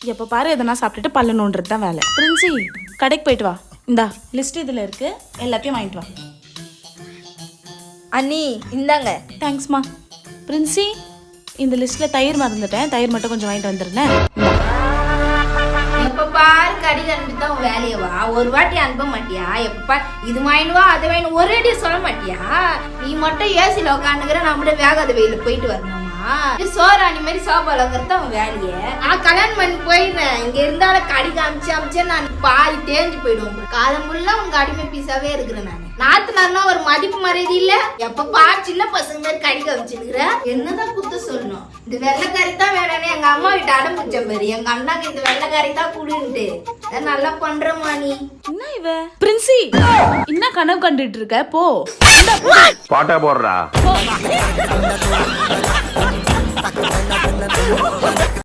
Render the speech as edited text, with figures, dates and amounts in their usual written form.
எப்போ பாரு எதனா சாப்பிட்டுட்டு பல்லு நோண்டுறது தான் வேலை. பிரின்சி கடைக்கு போயிட்டு வா. இந்தா லிஸ்ட் இதில் இருக்கு, எல்லாத்தையும் வாங்கிட்டு வா. அண்ணி இந்தாங்க. தேங்க்ஸ்மா. பிரின்சி இந்த லிஸ்ட்டில் தயிர் மறந்துட்டேன், தயிர் மட்டும் கொஞ்சம் வாங்கிட்டு வந்துடுறேன். எப்ப பாரு கடைக்கு அனுப்பிட்டு தான் வேலையவா? ஒரு வாட்டி அனுப்ப மாட்டியா? எப்ப இது வாங்கினுவா அதை வாங்கி ஒரே அடி சொல்ல மாட்டியா? நீ மட்டும் ஏசில உட்காந்துக்கிற, நம்மளே வேகாத வெயில போயிட்டு வரணுமா? சோறாணி மாதிரி சோபாலங்கிறது அவன் வேலையே. நான் கல்யாணம் பண்ணி போயிடுறேன். இங்க இருந்தாலும் கடைக்கு அமிச்சு நான் பாதி தேஞ்சு போயிடுவோம். காலம் ஃபுல்லா உங்க அடிமை பீஸாவே இருக்கிறேன் நான். நாத்துனாருனா ஒரு மதிப்பு மரியாதை இல்ல. எப்ப பாரு சின்ன பசங்க மாதிரி கடிக்க வச்சுருக்கிற. என்னதான் குத்த சொல்லணும்? இந்த வெள்ளைக்கறி தான் வேணும்னு எங்க அம்மா கிட்ட அடம்பிச்ச மாதிரி எங்க அண்ணாக்கு இந்த வெள்ளைக்கறி தான் குடுன்ட்டு நல்லா பண்றமா நீ. என்ன இவ பிரின்சி என்ன கனவு கண்டுட்டு இருக்க? போ பாட்டா போடுறா.